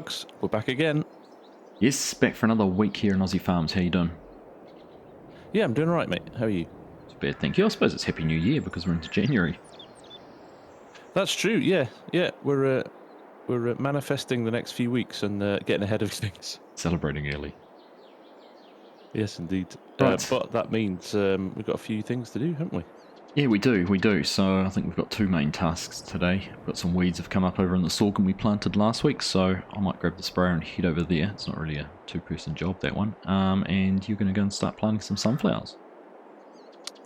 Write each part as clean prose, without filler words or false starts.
Args, we're back again. Yes, back for another week here in Aussie Farms. How you doing? Yeah, I'm doing alright, mate. How are you? It's bad, thank you. I suppose it's Happy New Year because we're into January. That's true, yeah. We're manifesting the next few weeks and getting ahead of things. Celebrating early. Yes, indeed. Right. But that means we've got a few things to do, haven't we? Yeah, we do. So I think we've got two main tasks today. We've got some weeds have come up over in the sorghum we planted last week, so I might grab the sprayer and head over there. It's not really a two-person job, that one. And you're going to go and start planting some sunflowers.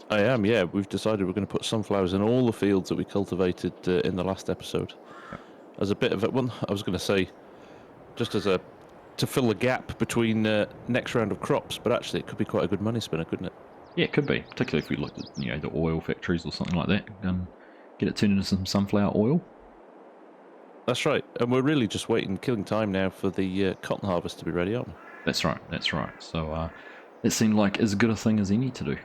I am, yeah. We've decided we're going to put sunflowers in all the fields that we cultivated in the last episode. Yep. As a bit of a, well, I was going to say, just as a, to fill the gap between next round of crops, but actually it could be quite a good money spinner, couldn't it? Yeah, it could be, particularly if we looked at the oil factories or something like that. Get it turned into some sunflower oil. That's right, and we're really just killing time now for the cotton harvest to be ready, aren't we? That's right. So it seemed like as good a thing as any to do.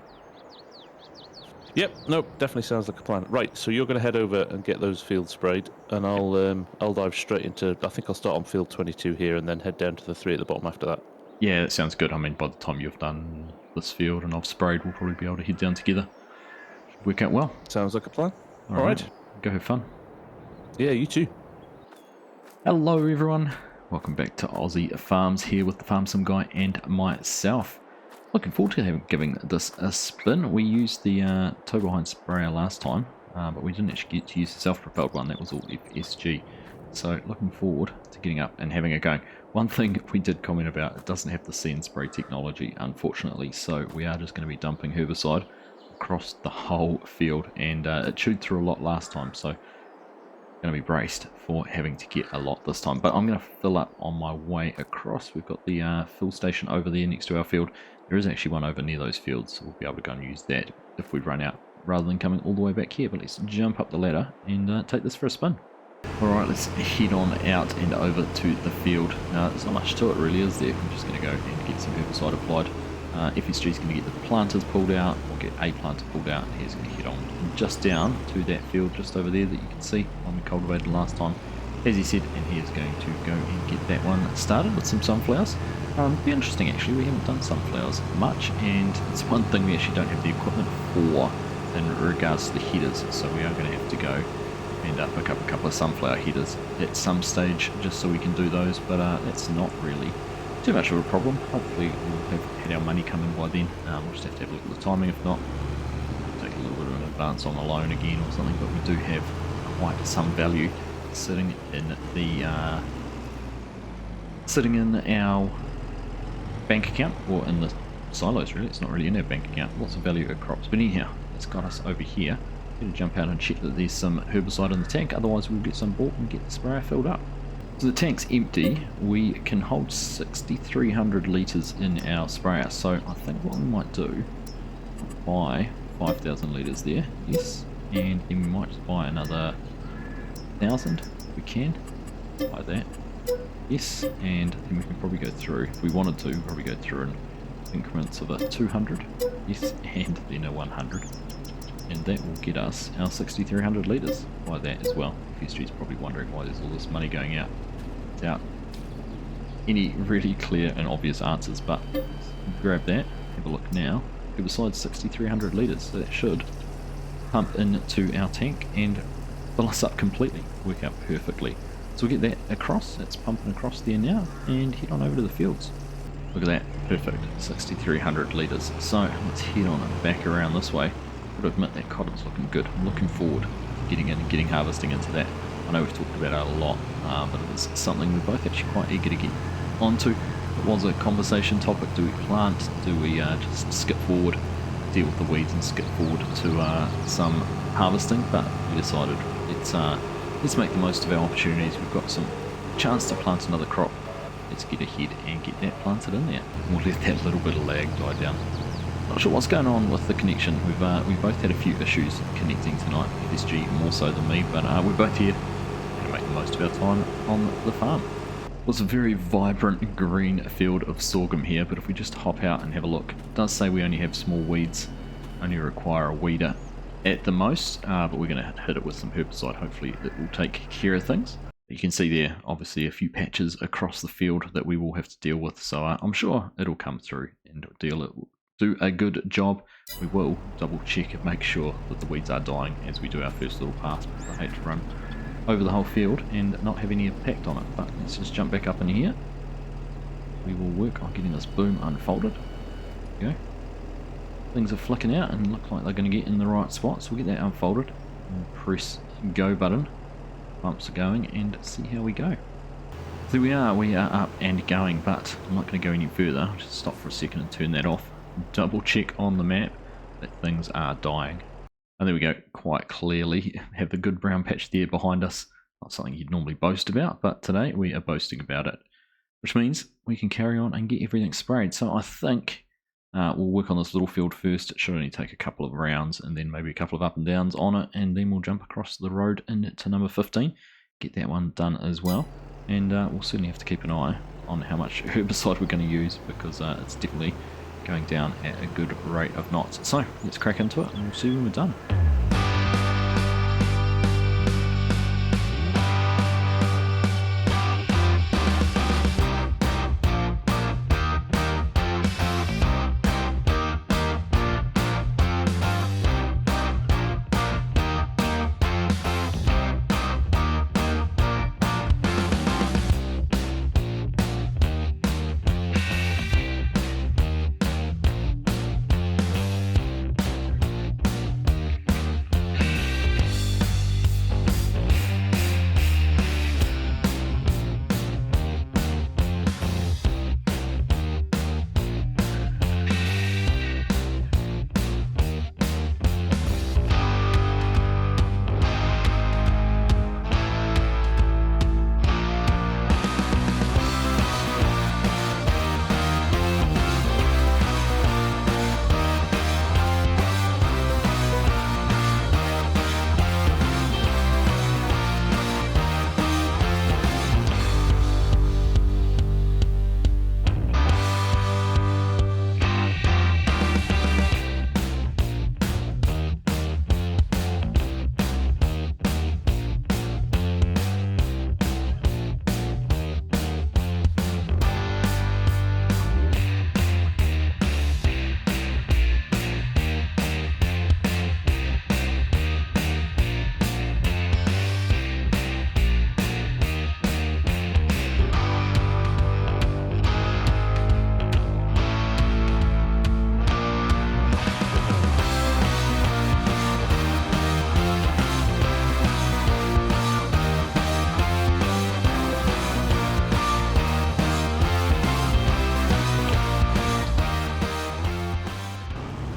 Yep, nope, definitely sounds like a plan. Right, so you're going to head over and get those fields sprayed, and I'll dive straight into. I think I'll start on field 22 here, and then head down to the 3 at the bottom after that. Yeah, that sounds good. I mean, by the time you've done this field and I've sprayed, we'll probably be able to head down together. Should work out well. Sounds like a plan. All right. Go have fun. Yeah, you too. Hello, everyone. Welcome back to Aussie Farms here with the Farm Sim Guy and myself. Looking forward to giving this a spin. We used the tow behind sprayer last time, but we didn't actually get to use the self-propelled one. That was all FSG. So looking forward to getting up and having a go. One thing we did comment about, it doesn't have the see and spray technology, unfortunately, so we are just going to be dumping herbicide across the whole field, and it chewed through a lot last time, so going to be braced for having to get a lot this time. But I'm going to fill up on my way across. We've got the fill station over there next to our field. There is actually one over near those fields, so we'll be able to go and use that if we run out, rather than coming all the way back here. But let's jump up the ladder and take this for a spin. Alright, let's head on out and over to the field. Now, there's not much to it really, is there? I'm just going to go and get some herbicide applied. FSG is going to get the planters pulled out, or get a planter pulled out, and he's going to head on just down to that field just over there that you can see when we cultivated last time, as he said, and he is going to go and get that one started with some sunflowers. Be interesting actually, we haven't done sunflowers much, and it's one thing we actually don't have the equipment for in regards to the headers, so we are going to have to go and pick up a couple of sunflower headers at some stage just so we can do those, but that's not really too much of a problem. Hopefully we'll have had our money come in by then. We'll just have to have a look at the timing. If not, we'll take a little bit of an advance on the loan again or something, but we do have quite some value sitting in the sitting in our bank account, or in the silos really. It's not really in our bank account. Lots of value at crops, but anyhow, it's got us over here. Better jump out and check that there's some herbicide in the tank, otherwise we'll get some bought and get the sprayer filled up. So the tank's empty. We can hold 6,300 litres in our sprayer, so I think what we might do, buy 5,000 litres there, yes, and then we might just buy another 1,000 if we can, like that, yes, and then we can probably go through, if we wanted to, probably go through in increments of a 200, yes, and then a 100. And that will get us our 6,300 litres by that as well. FSG's probably wondering why there's all this money going out without any really clear and obvious answers, but grab that, have a look now. Besides 6,300 litres, so that should pump into our tank and fill us up completely, work out perfectly. So we'll get that across, it's pumping across there now, and head on over to the fields. Look at that, perfect, 6,300 litres. So let's head on and back around this way. I would admit that cotton's looking good. I'm looking forward to getting in and getting harvesting into that. I know we've talked about it a lot, but it's something we're both actually quite eager to get onto. It was a conversation topic. Do we plant? Do we just skip forward, deal with the weeds and skip forward to some harvesting? But we decided let's make the most of our opportunities. We've got some chance to plant another crop. Let's get ahead and get that planted in there. We'll let that little bit of lag die down. Not sure what's going on with the connection. We've both had a few issues connecting tonight. FSG more so than me, but we're both here to make the most of our time on the farm. Well, it's a very vibrant green field of sorghum here, but if we just hop out and have a look, it does say we only have small weeds, only require a weeder at the most, but we're going to hit it with some herbicide. Hopefully it will take care of things. You can see there, obviously, a few patches across the field that we will have to deal with. So I'm sure it'll come through and do a good job. We will double check and make sure that the weeds are dying as we do our first little pass, because I hate to run over the whole field and not have any impact on it. But let's just jump back up in here. We will work on getting this boom unfolded. There we go. Things are flicking out and look like they're going to get in the right spot, so we'll get that unfolded and press go button. Bumps are going and see how we go. There we are up and going, but I'm not going to go any further. I'll just stop for a second and turn that off. Double check on the map that things are dying. And there we go, quite clearly have the good brown patch there behind us. Not something you'd normally boast about, but today we are boasting about it. Which means we can carry on and get everything sprayed. So I think we'll work on this little field first. It should only take a couple of rounds and then maybe a couple of up and downs on it, and then we'll jump across the road into number 15, get that one done as well. And we'll certainly have to keep an eye on how much herbicide we're going to use, because it's definitely going down at a good rate of knots. So let's crack into it and we'll see when we're done.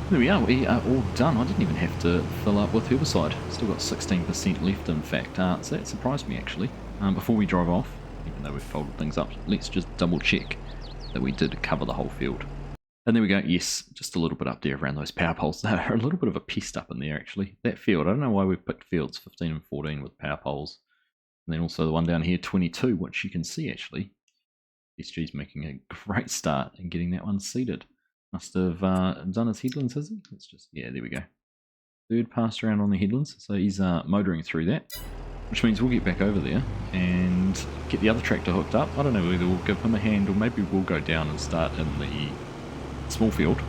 There we are all done. I didn't even have to fill up with herbicide. Still got 16% left, in fact, so that surprised me actually. Before we drive off, even though we've folded things up, let's just double check that we did cover the whole field. And there we go, yes, just a little bit up there around those power poles. They're a little bit of a pest up in there actually. That field, I don't know why we've picked fields 15 and 14 with power poles. And then also the one down here, 22, which you can see actually. SG's making a great start in getting that one seeded. Must have done his headlands, has he? Let's just, yeah, there we go. Third pass around on the headlands, so he's motoring through that, which means we'll get back over there and get the other tractor hooked up. I don't know whether we'll give him a hand or maybe we'll go down and start in the small field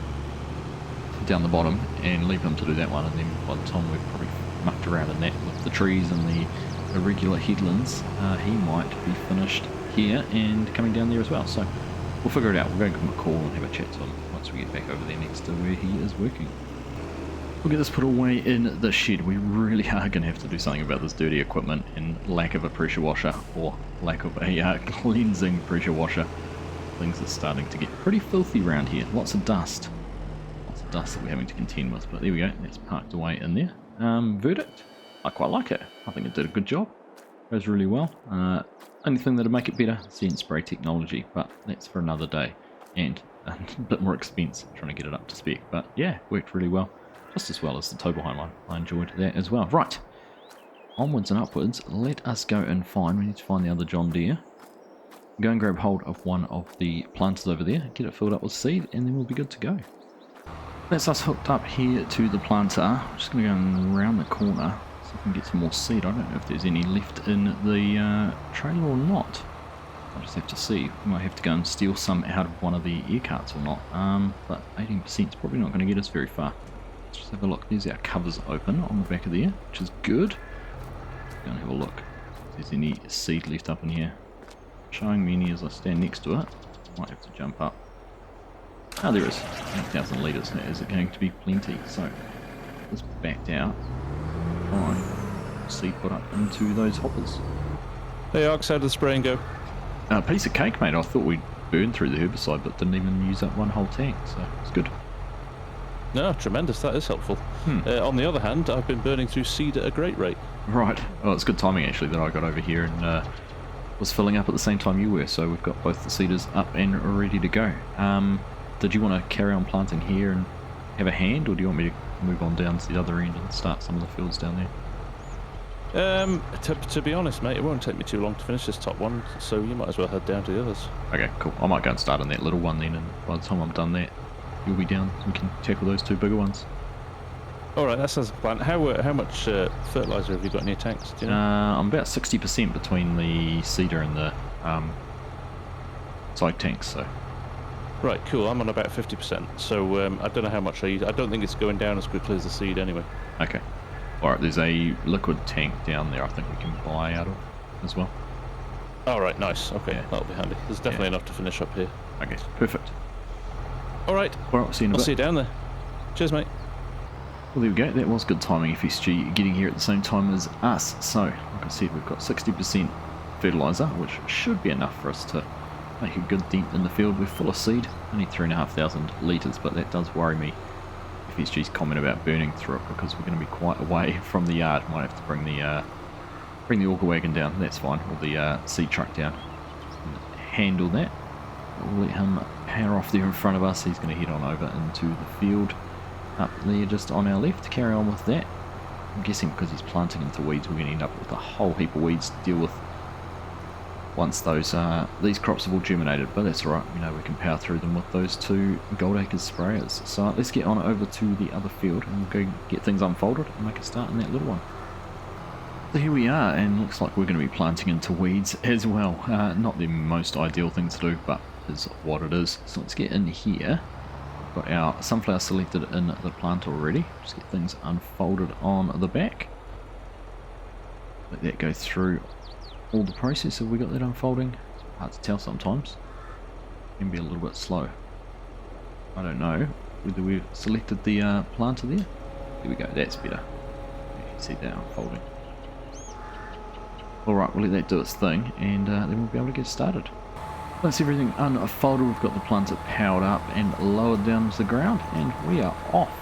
down the bottom and leave him to do that one, and then by the time we've probably mucked around in that with the trees and the irregular headlands, he might be finished here and coming down there as well. So we'll figure it out. We'll go and give him a call and have a chat to him once we get back over there next to where he is working. We'll get this put away in the shed. We really are going to have to do something about this dirty equipment and lack of a pressure washer, or lack of a cleansing pressure washer. Things are starting to get pretty filthy around here. Lots of dust. Lots of dust that we're having to contend with. But there we go. That's parked away in there. Verdict. I quite like it. I think it did a good job. Goes really well. Only thing that'll make it better, scent spray technology, but that's for another day, and a bit more expense trying to get it up to spec. But yeah, worked really well, just as well as the tow behind one. I enjoyed that as well. Right, onwards and upwards. Let us go and find. We need to find the other John Deere. Go and grab hold of one of the planters over there, get it filled up with seed, and then we'll be good to go. That's us hooked up here to the planter. I'm just going to go around the corner. So if we can get some more seed. I don't know if there's any left in the trailer or not. I'll just have to see. We might have to go and steal some out of one of the air carts or not. But 18% is probably not going to get us very far. Let's just have a look. There's our covers open on the back of there, which is good. Go and have a look if there's any seed left up in here. Showing me any as I stand next to it. Might have to jump up. Oh, there is. 8,000 litres. Is it going to be plenty? So, this backed out. Alright. Seed put up into those hoppers. Hey, Args, how did the spraying go? A piece of cake, mate. I thought we'd burn through the herbicide, but didn't even use up one whole tank, so it's good. No, tremendous. That is helpful. On the other hand, I've been burning through seed at a great rate. Right. Well, it's good timing, actually, that I got over here and was filling up at the same time you were, so we've got both the seeders up and ready to go. Did you want to carry on planting here and have a hand, or do you want me to move on down to the other end and start some of the fields down there? To be honest, mate, it won't take me too long to finish this top one, so you might as well head down to the others. Okay, cool. I might go and start on that little one then, and by the time I'm done that, you'll be down, so we can tackle those two bigger ones. Alright, that sounds like a plan. How much fertiliser have you got in your tanks? Do you know? I'm about 60% between the seeder and the side tanks, so... Right, cool. I'm on about 50%, so I don't know how much I use. I don't think it's going down as quickly as the seed anyway. Okay. Alright, there's a liquid tank down there I think we can buy out of as well. Alright, nice. Okay, Yeah. that'll be handy. There's definitely enough to finish up here. Okay, perfect. Alright, Alright, we'll see you in a I'll bit. see you down there. Cheers, mate. Well, there we go. That was good timing, FSG getting here at the same time as us. So, like I said, we've got 60% fertiliser, which should be enough for us to make a good dent in the field. We're full of seed, only 3,500 litres, but that does worry me. FSG's comment about burning through it because we're going to be quite away from the yard. Might have to bring the auger wagon down. That's fine, or the seed truck down. Handle that. We'll let him power off there in front of us. He's going to head on over into the field up there just on our left. Carry on with that. I'm guessing because he's planting into weeds, we're going to end up with a whole heap of weeds to deal with once these crops have all germinated, but that's alright. We know we can power through them with those two Gold Acres sprayers. So let's get on over to the other field and we'll go get things unfolded and make a start in that little one. So here we are, and looks like we're going to be planting into weeds as well. Not the most ideal thing to do, but is what it is. So let's get in here. We've got our sunflower selected in the plant already. Just get things unfolded on the back. Let that go through all the process. Have we got that unfolding? It's hard to tell sometimes. It can be a little bit slow. I don't know whether we've selected the planter there. There we go, that's better. You can see that unfolding. Alright, we'll let that do its thing and then we'll be able to get started. Once everything unfolded, we've got the planter powered up and lowered down to the ground, and we are off.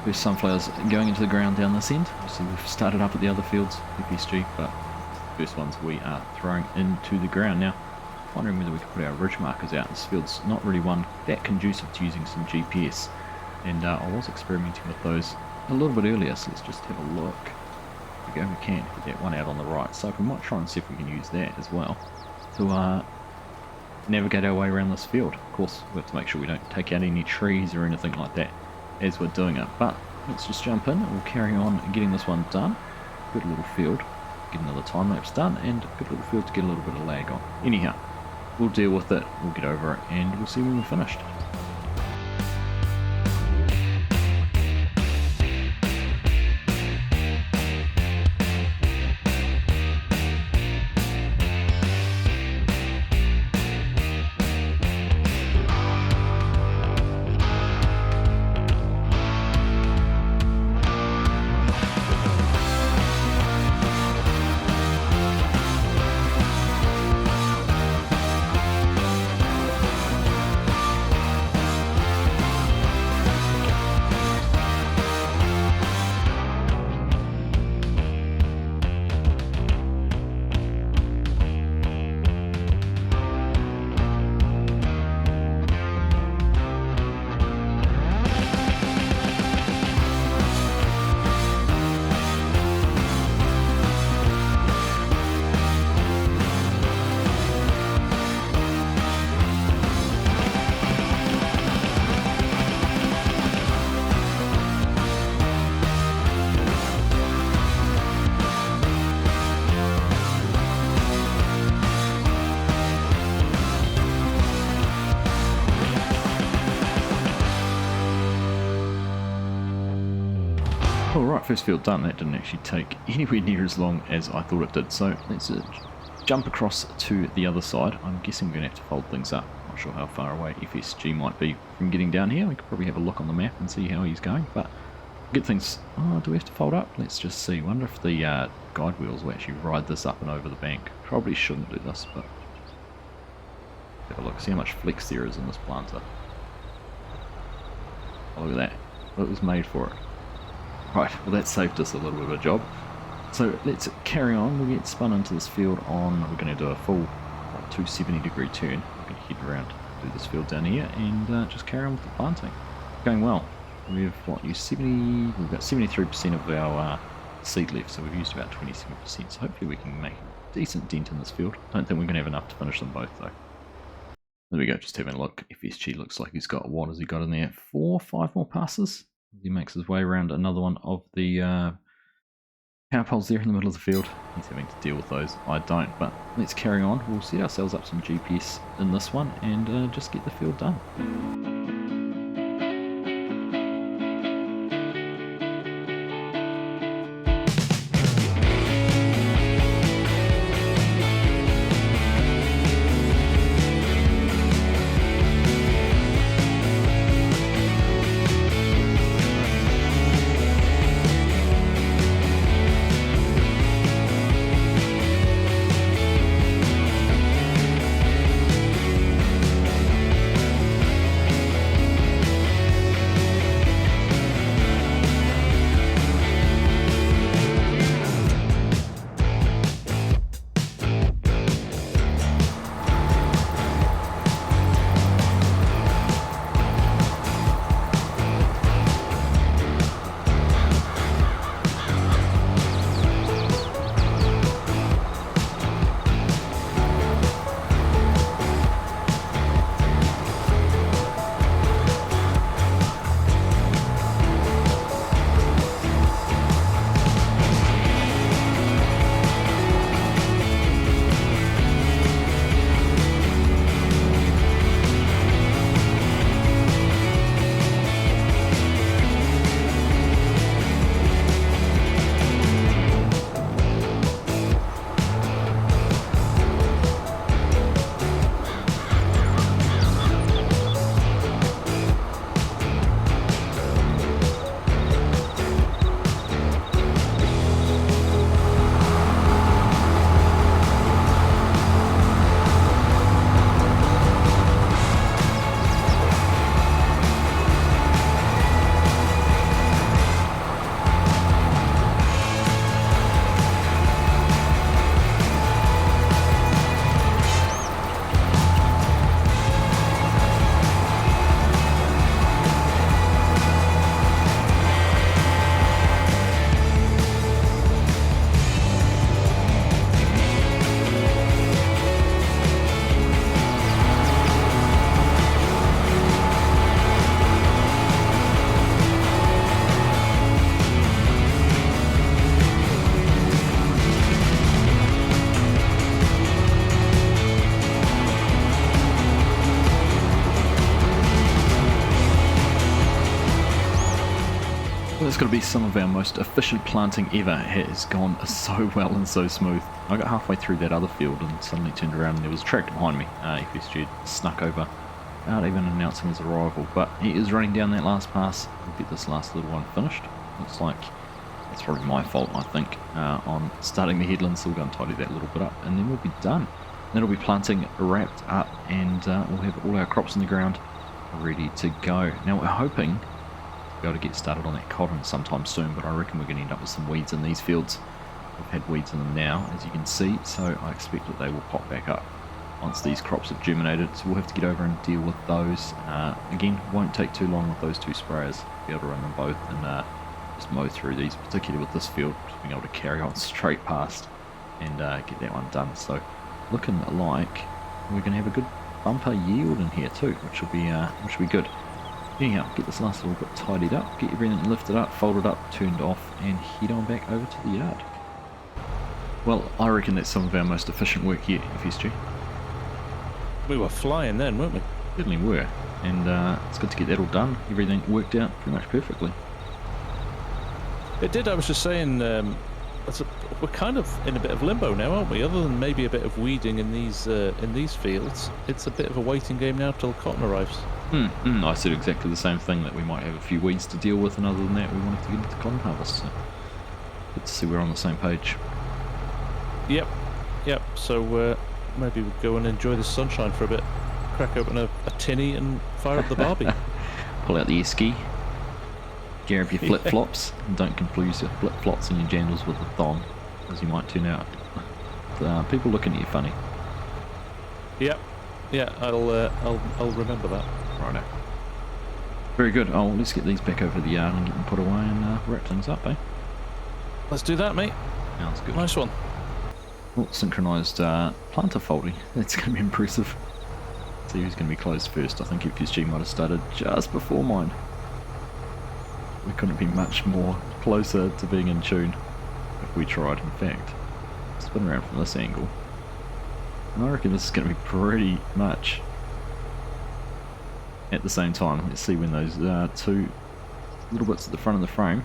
First sunflowers going into the ground down this end. Obviously we've started up at the other fields, FSG, but first ones we are throwing into the ground. Now, wondering whether we could put our ridge markers out. This field's not really one that conducive to using some GPS, and I was experimenting with those a little bit earlier, so let's just have a look. There we go, we can put that one out on the right, so we might try and see if we can use that as well to navigate our way around this field. Of course, we have to make sure we don't take out any trees or anything like that as we're doing it, but let's just jump in and we'll carry on getting this one done. Good little field. Get another time lapse done, and a good little field to get a little bit of lag on. Anyhow, we'll deal with it, we'll get over it, and we'll see when we're finished. Alright, first field done. That didn't actually take anywhere near as long as I thought it did. So let's jump across to the other side. I'm guessing we're going to have to fold things up. Not sure how far away FSG might be from getting down here. We could probably have a look on the map and see how he's going. But good things. Oh, do we have to fold up? Let's just see. Wonder if the guide wheels will actually ride this up and over the bank. Probably shouldn't do this, but have a look. See how much flex there is in this planter. Oh, look at that. Well, it was made for it. Right, well that saved us a little bit of a job. So let's carry on. We'll get spun into this field on, we're going to do a full 270-degree turn. We're going to head around do this field down here and just carry on with the planting. Going well. We've used 70, we've got 73% of our seed left, so we've used about 27%. So hopefully we can make a decent dent in this field. Don't think we're going to have enough to finish them both though. There we go, just having a look. FSG looks like he's got, what has he got in there? 4 or 5 more passes? He makes his way around another one of the power poles there in the middle of the field. He's having to deal with those. I don't, but let's carry on. We'll set ourselves up some GPS in this one and just get the field done. It's got to be some of our most efficient planting ever. It has gone so well and so smooth. I got halfway through that other field and suddenly turned around and there was a tractor behind me. FSG snuck over without even announcing his arrival, but he is running down that last pass. We'll get this last little one finished. Looks like it's probably my fault, I think, on starting the headland, so we'll go and tidy that little bit up and then we'll be done. That'll be planting wrapped up and we'll have all our crops in the ground ready to go. Now we're hoping be able to get started on that cotton sometime soon, but I reckon we're going to end up with some weeds in these fields. We've had weeds in them now, as you can see, so I expect that they will pop back up once these crops have germinated, so we'll have to get over and deal with those. Again, won't take too long with those 2 sprayers, be able to run them both and just mow through these, particularly with this field, just being able to carry on straight past and get that one done. So looking like we're going to have a good bumper yield in here too, which will be good. Anyhow, get this last little bit tidied up, get everything lifted up, folded up, turned off, and head on back over to the yard. Well, I reckon that's some of our most efficient work here, FSG. We were flying then, weren't we? Certainly were, and it's good to get that all done. Everything worked out pretty much perfectly. It did. I was just saying, we're kind of in a bit of limbo now, aren't we? Other than maybe a bit of weeding in these fields, it's a bit of a waiting game now till cotton arrives. I said exactly the same thing, that we might have a few weeds to deal with, and other than that, we wanted to get into cotton harvest. So good to see we're on the same page. Yep. So maybe we'll go and enjoy the sunshine for a bit. Crack open a tinny and fire up the barbie. Pull out the esky. Gear up your flip-flops, and don't confuse your flip-flops and your jandals with the thong, as you might turn out people looking at you funny. Yep. Yeah, I'll remember that. Righto. Very good. Oh, let's get these back over the yard and get them put away and wrap things up, eh? Let's do that, mate. Sounds good. Nice one. Oh, synchronised planter folding. That's going to be impressive. See who's going to be closed first. I think FSG might have started just before mine. We couldn't be much more closer to being in tune if we tried. In fact, spin around from this angle, and I reckon this is going to be pretty much at the same time. Let's see when those two little bits at the front of the frame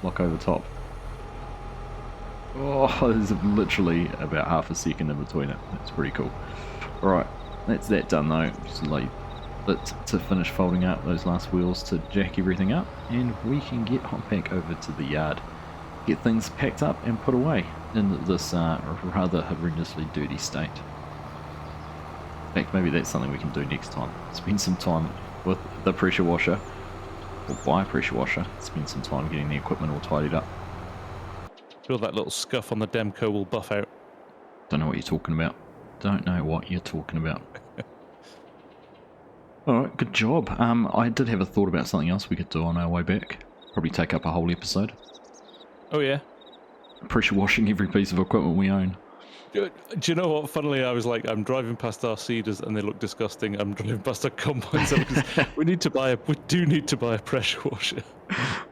lock over top. Oh, there's literally about half a second in between it. That's pretty cool. Alright, that's that done though. Just like to finish folding out those last wheels to jack everything up, and we can get hot back over to the yard, get things packed up and put away in this rather horrendously dirty state. In fact, maybe that's something we can do next time. Spend some time with the pressure washer, or buy a pressure washer, spend some time getting the equipment all tidied up. Feel that little scuff on the Demco will buff out. Don't know what you're talking about. Don't know what you're talking about. Alright, good job. I did have a thought about something else we could do on our way back. Probably take up a whole episode. Oh yeah? Pressure washing every piece of equipment we own. Do you know what? Funnily, I was like, I'm driving past our seeders and they look disgusting. I'm driving past our combines. We do need to buy a pressure washer.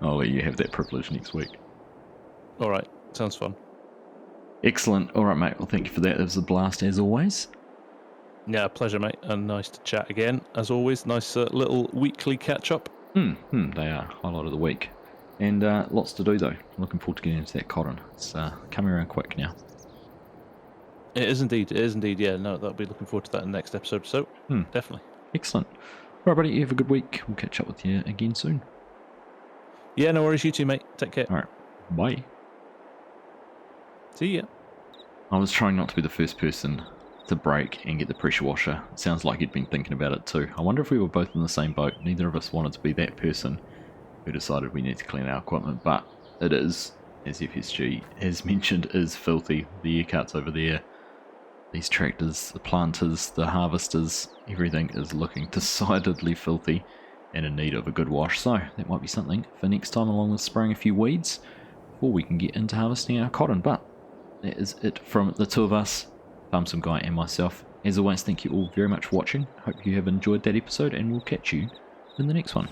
I'll let you have that privilege next week. Alright, sounds fun. Excellent. Alright, mate. Well, thank you for that. It was a blast as always. Yeah, pleasure, mate, and nice to chat again. As always, nice little weekly catch-up. They are. Highlight of the week. And lots to do, though. Looking forward to getting into that cotton. It's coming around quick now. It is indeed, yeah. No, that'll be looking forward to that in the next episode, so definitely. Excellent. Alright, buddy, you have a good week. We'll catch up with you again soon. Yeah, no worries, you too, mate. Take care. Alright, bye. See ya. I was trying not to be the first person to break and get the pressure washer. It sounds like you'd been thinking about it too. I wonder if we were both in the same boat. Neither of us wanted to be that person who decided we need to clean our equipment, but it is, as FSG has mentioned, is filthy. The air cuts over there, these tractors, the planters, the harvesters, everything is looking decidedly filthy and in need of a good wash. So that might be something for next time, along with spraying a few weeds before we can get into harvesting our cotton. But that is it from the two of us, Farmsome Guy and myself. As always, thank you all very much for watching. Hope you have enjoyed that episode, and we'll catch you in the next one.